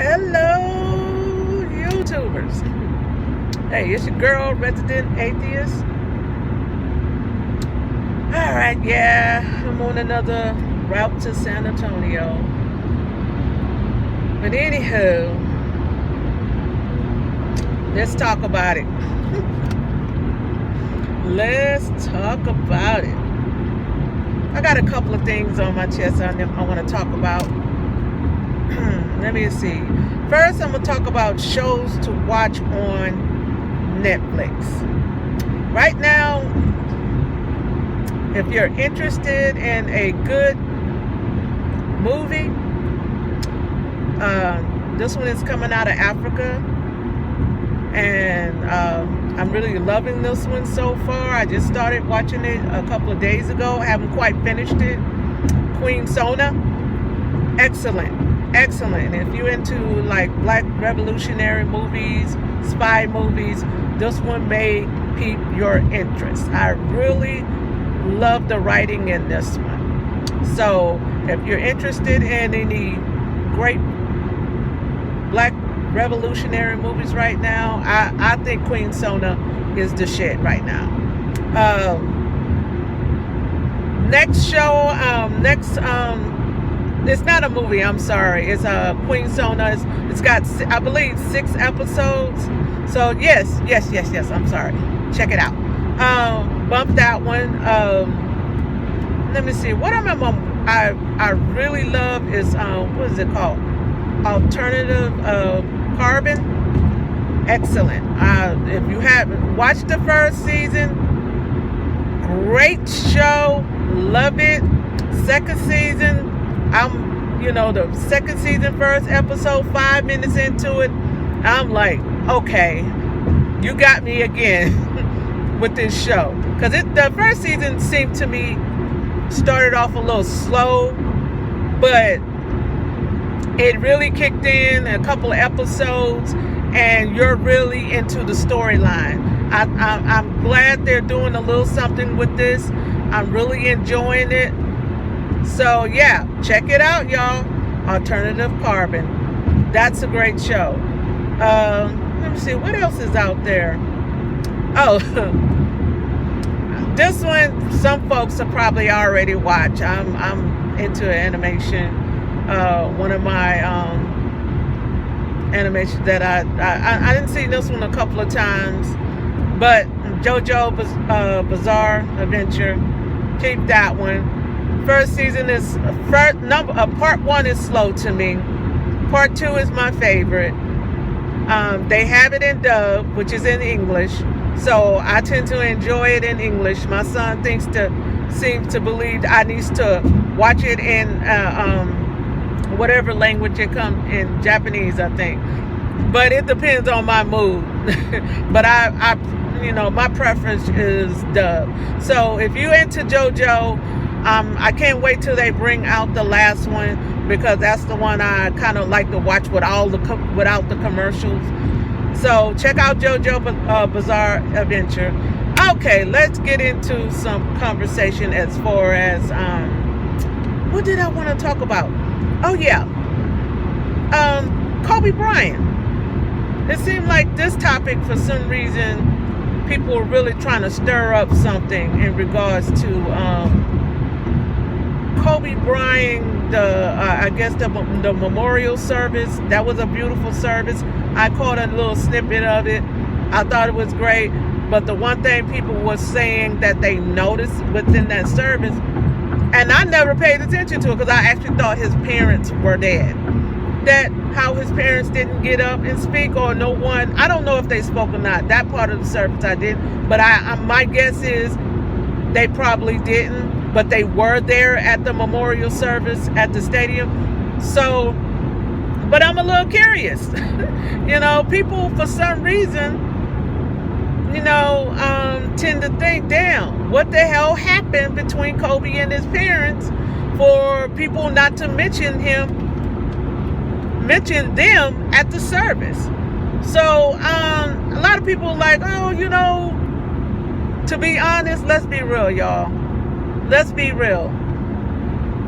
Hello, YouTubers. Hey, it's your girl, Resident Atheist. Alright, yeah, I'm on another route to San Antonio. But anywho, let's talk about it. Let's talk about it. I got a couple of things on my chest I want to talk about. Let me see. First, I'm going to talk about shows to watch on Netflix. Right now, if you're interested in a good movie, this one is coming out of Africa. And I'm really loving this one so far. I just started watching it a couple of days ago. I haven't quite finished it. Queen Sona. Excellent. Excellent. If you're into like black revolutionary movies, spy movies, this one may pique your interest. I really love the writing in this one. So if you're interested in any great black revolutionary movies right now, I think Queen Sona is the shit right now. Next show, it's not a movie, I'm sorry. It's Queen Sona. It's got, I believe, 6 episodes. So yes, I'm sorry. Check it out. Bump that one. Let me see. What I really love is, what is it called? Alternative Carbon. Excellent. If you haven't watched the first season, great show. Love it. Second season, the second season, first episode, 5 minutes into it, I'm like, okay, you got me again with this show. Because the first season seemed to me started off a little slow, but it really kicked in a couple of episodes, and you're really into the storyline. I'm glad they're doing a little something with this. I'm really enjoying it. So yeah, check it out, y'all. Alternative Carbon. That's a great show. Let me see, what else is out there? Oh, this one, some folks have probably already watched. I'm into animation. One of my animations that I didn't see this one a couple of times, but JoJo Bizarre Adventure, keep that one. First season is part 1 is slow to me. Part 2 is my favorite. They have it in dub, which is in English, so I tend to enjoy it in English. My son seems to believe I need to watch it in whatever language it comes in, Japanese, I think. But it depends on my mood. But I my preference is dub. So if you into JoJo, I can't wait till they bring out the last one, because that's the one I kind of like to watch without the commercials. So check out JoJo Bizarre Adventure. Okay, let's get into some conversation as far as what did I want to talk about? Oh yeah, Kobe Bryant. It seemed like this topic, for some reason, people were really trying to stir up something in regards to Kobe Bryant, I guess the memorial service. That was a beautiful service. I caught a little snippet of it. I thought it was great. But the one thing people were saying that they noticed within that service, and I never paid attention to it because I actually thought his parents were dead. That how his parents didn't get up and speak, or no one, I don't know if they spoke or not. That part of the service I didn't. But my guess is they probably didn't. But they were there at the memorial service at the stadium. So, but I'm a little curious. People for some reason, tend to think, damn, what the hell happened between Kobe and his parents for people not to mention them at the service. So, a lot of people are like, oh, to be honest, let's be real, y'all. Let's be real.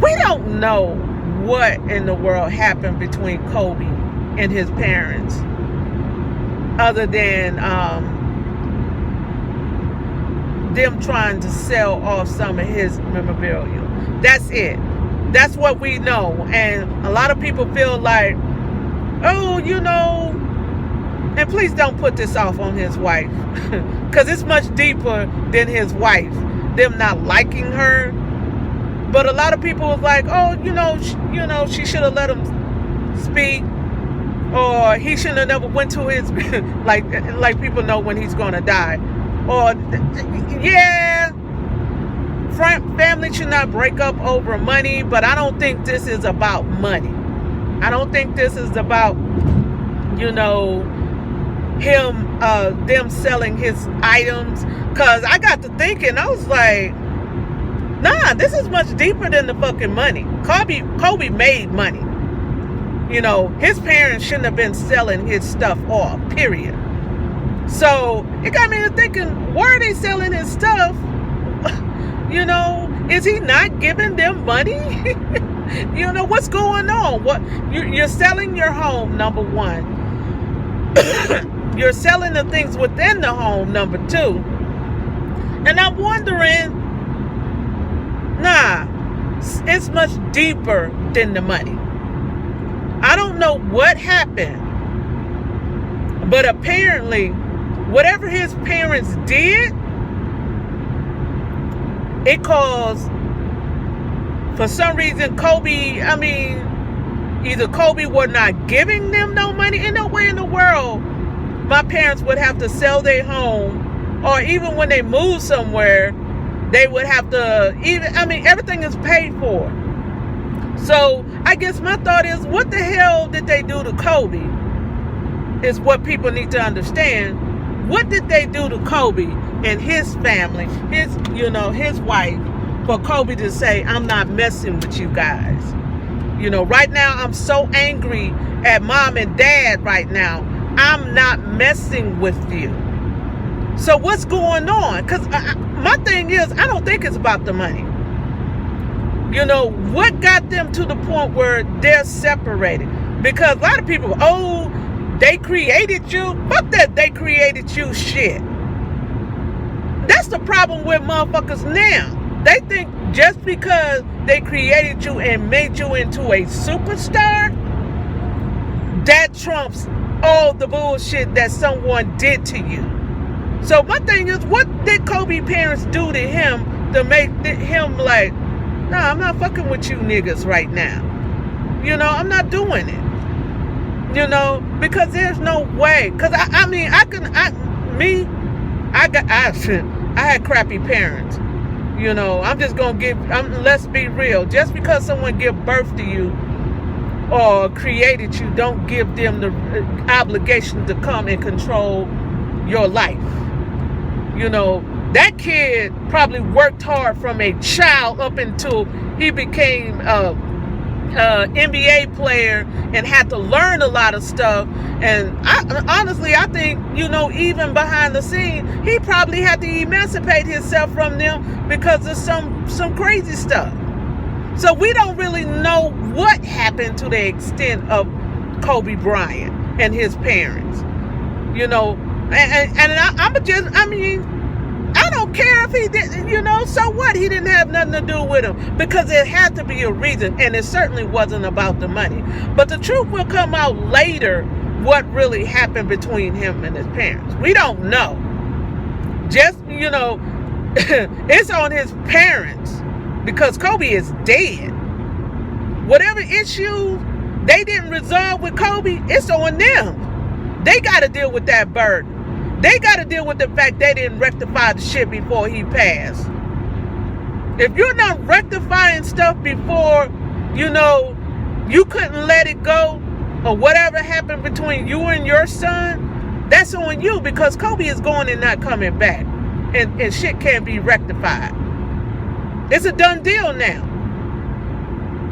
We don't know what in the world happened between Kobe and his parents, other than them trying to sell off some of his memorabilia. That's it. That's what we know. And a lot of people feel like, oh, and please don't put this off on his wife, because it's much deeper than his wife, them not liking her. But a lot of people was like, oh, she should have let him speak, or he shouldn't have never went to his like people know when he's gonna die, or family should not break up over money. But I don't think this is about money. I don't think this is about him them selling his items, because I got to thinking, I was like, nah, this is much deeper than the fucking money. Kobe made money. His parents shouldn't have been selling his stuff off, period. So it got me to thinking, why are they selling his stuff? Is he not giving them money? What's going on? What you're selling your home, number one. You're selling the things within the home, number two. And I'm wondering, nah, it's much deeper than the money. I don't know what happened, but apparently, whatever his parents did, it caused, for some reason, either Kobe were not giving them no money. In no way in the world my parents would have to sell their home, or even when they move somewhere, they would have to, everything is paid for. So I guess my thought is, what the hell did they do to Kobe? Is what people need to understand. What did they do to Kobe and his family, his wife, for Kobe to say, I'm not messing with you guys? Right now I'm so angry at mom and dad right now. I'm not messing with you. So what's going on? Because my thing is, I don't think it's about the money. What got them to the point where they're separated? Because a lot of people, they created you. Fuck that they created you shit. That's the problem with motherfuckers now. They think just because they created you and made you into a superstar, that trumps all the bullshit that someone did to you. So my thing is, what did Kobe parents do to him to make him like, nah, I'm not fucking with you niggas right now. I'm not doing it. Because there's no way. Because I had crappy parents. I'm just going to let's be real. Just because someone give birth to you or created you, don't give them the obligation to come and control your life. That kid probably worked hard from a child up until he became a NBA player and had to learn a lot of stuff. And I think, even behind the scene, he probably had to emancipate himself from them because of some crazy stuff. So we don't really know what happened to the extent of Kobe Bryant and his parents. And I don't care if he did, so what? He didn't have nothing to do with him, because it had to be a reason, and it certainly wasn't about the money. But the truth will come out later, what really happened between him and his parents. We don't know. Just, it's on his parents, because Kobe is dead. Whatever issues they didn't resolve with Kobe, it's on them. They got to deal with that burden. They got to deal with the fact they didn't rectify the shit before he passed. If you're not rectifying stuff before, you couldn't let it go, or whatever happened between you and your son, that's on you, because Kobe is going and not coming back. And shit can't be rectified. It's a done deal now.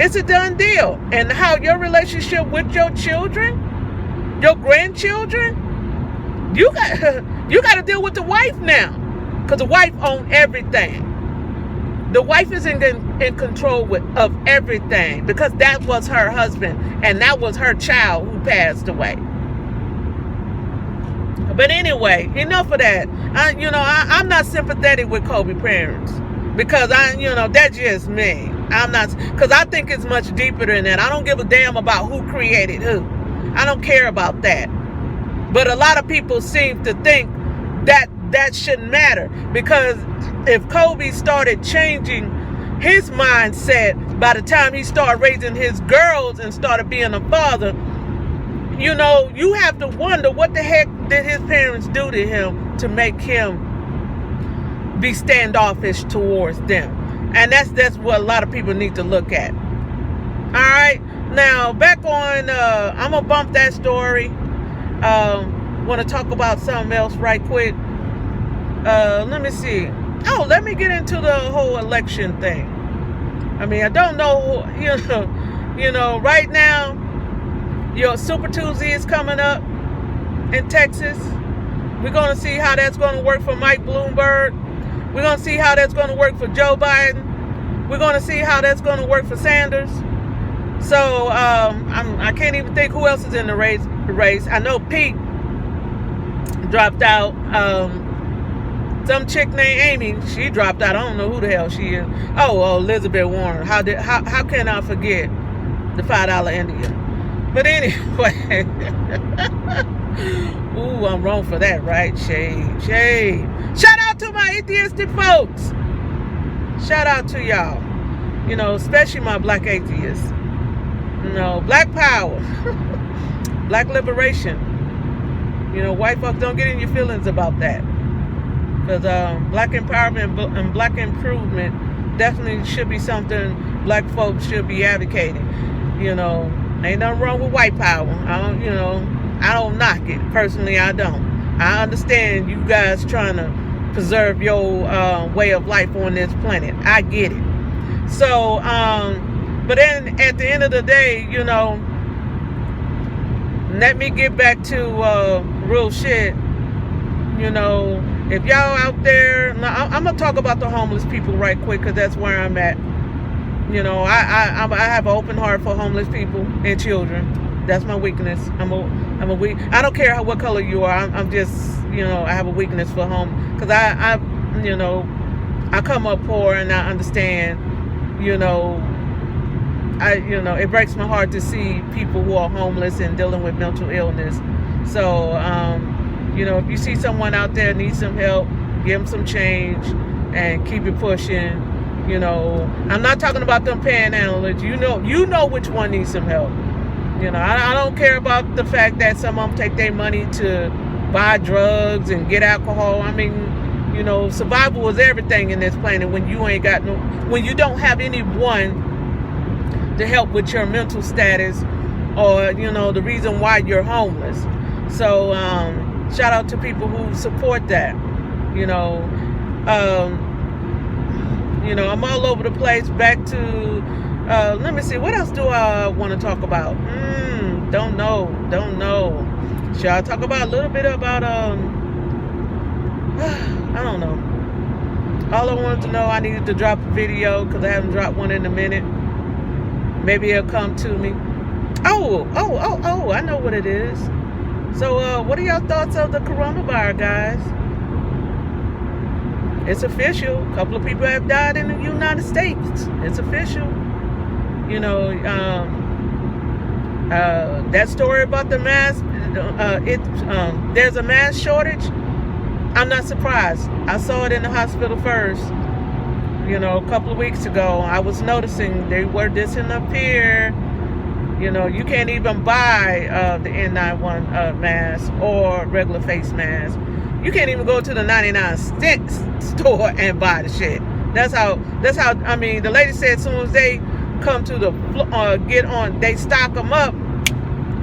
It's a done deal. And how your relationship with your children, your grandchildren, you got to deal with the wife now, because the wife owns everything. The wife is in control of everything because that was her husband and that was her child who passed away. But anyway, enough of that. I'm not sympathetic with Kobe parents because that's just me. I'm not, because I think it's much deeper than that. I don't give a damn about who created who. I don't care about that. But a lot of people seem to think that shouldn't matter, because if Kobe started changing his mindset by the time he started raising his girls and started being a father, you have to wonder what the heck did his parents do to him to make him be standoffish towards them. And that's what a lot of people need to look at. All right, now back on, I'm gonna bump that story. Want to talk about something else right quick. Let me see. Oh, let me get into the whole election thing. I mean, I don't know, right now, your Super Tuesday is coming up in Texas. We're going to see how that's going to work for Mike Bloomberg. We're going to see how that's going to work for Joe Biden. We're going to see how that's going to work for Sanders. So I can't even think who else is in the race. I know Pete dropped out. Some chick named Amy, she dropped out. I don't know who the hell she is. Oh, Elizabeth Warren. How can I forget the $5 Indian? But anyway, ooh, I'm wrong for that, right? Shade. Shout out to my atheistic folks. Shout out to y'all. Especially my black atheists. Black power. Black liberation. White folks, don't get in your feelings about that. Because black empowerment and black improvement definitely should be something black folks should be advocating. Ain't nothing wrong with white power. I don't knock it. Personally, I don't. I understand you guys trying to preserve your way of life on this planet. I get it. So, but then at the end of the day, let me get back to real shit. If y'all out there, I'm gonna talk about the homeless people right quick, because that's where I'm at. I have an open heart for homeless people and children. That's my weakness. I don't care what color you are. I'm just, I have a weakness for because I come up poor, and I understand. It breaks my heart to see people who are homeless and dealing with mental illness. So, if you see someone out there needs some help, give them some change and keep it pushing. I'm not talking about them panhandlers. You know which one needs some help. I don't care about the fact that some of them take their money to buy drugs and get alcohol. I mean, survival is everything in this planet when you when you don't have anyone to help with your mental status or, the reason why you're homeless. So, shout out to people who support that. I'm all over the place. Back to, let me see, what else do I want to talk about? Don't know. Shall I talk about a little bit about, I don't know. All I wanted to know, I needed to drop a video because I haven't dropped one in a minute. Maybe it'll come to me. Oh, I know what it is. So, what are y'all thoughts of the coronavirus, guys? It's official. A couple of people have died in the United States. It's official. That story about the mask, there's a mask shortage. I'm not surprised. I saw it in the hospital first. A couple of weeks ago, I was noticing they were dissing up here. You can't even buy the N95 mask or regular face mask. You can't even go to the 99-cent store and buy the shit. That's how. I mean, the lady said as soon as they come to the they stock them up.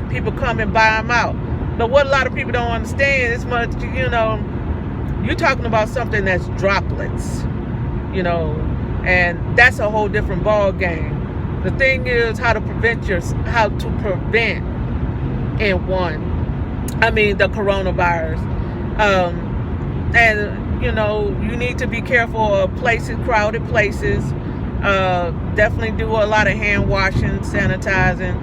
People come and buy them out. But what a lot of people don't understand is you're talking about something that's droplets. And that's a whole different ball game. The thing is how to prevent the coronavirus. And you need to be careful of places, crowded places. Definitely do a lot of hand washing, sanitizing.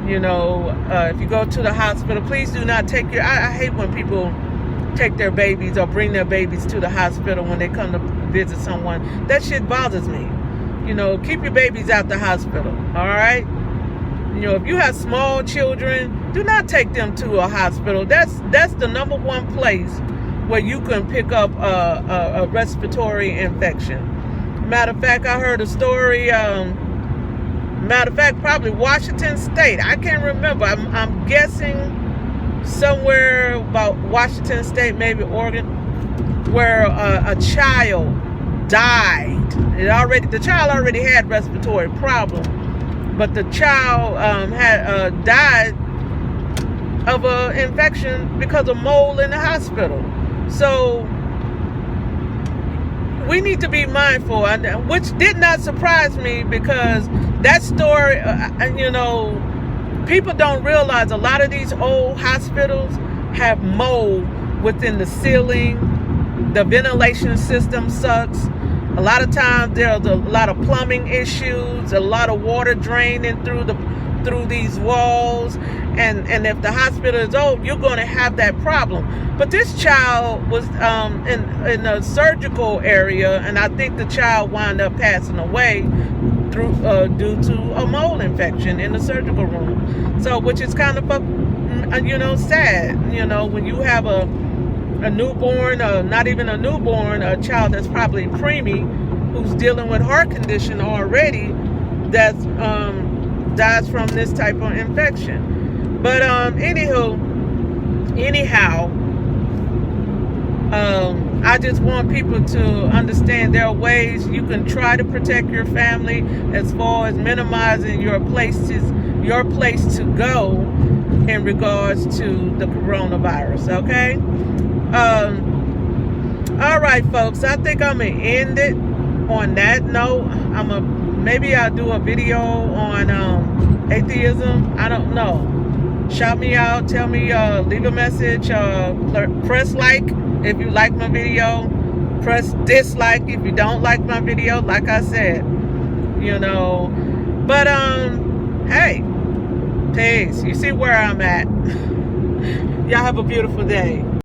If you go to the hospital, please do not take I hate when people take their babies or bring their babies to the hospital when they come to visit someone. That shit bothers me. Keep your babies out the hospital, all right? If you have small children, do not take them to a hospital. That's the number one place where you can pick up a respiratory infection. Matter of fact, I heard a story. Probably Washington State. I can't remember. I'm guessing somewhere about Washington State, maybe Oregon, where a child died. The child already had respiratory problems, but the child had died of an infection because of mold in the hospital. So we need to be mindful, which did not surprise me, because that story, people don't realize a lot of these old hospitals have mold within the ceiling. The ventilation system sucks. A lot of times there's a lot of plumbing issues, a lot of water draining through these walls. And if the hospital is old, you're going to have that problem. But this child was in a surgical area, and I think the child wound up passing away due to a mold infection in the surgical room. So, which is kind of sad. When you have a newborn, not even a newborn, a child that's probably preemie, who's dealing with heart condition already, that dies from this type of infection. But anyhow, I just want people to understand there are ways you can try to protect your family as far as minimizing your place to go in regards to the coronavirus. Okay. All right, folks. I think I'm gonna end it on that note. Maybe I'll do a video on atheism. I don't know. Shout me out. Tell me. Leave a message. Press like if you like my video. Press dislike if you don't like my video. Like I said, But hey, peace. You see where I'm at. Y'all have a beautiful day.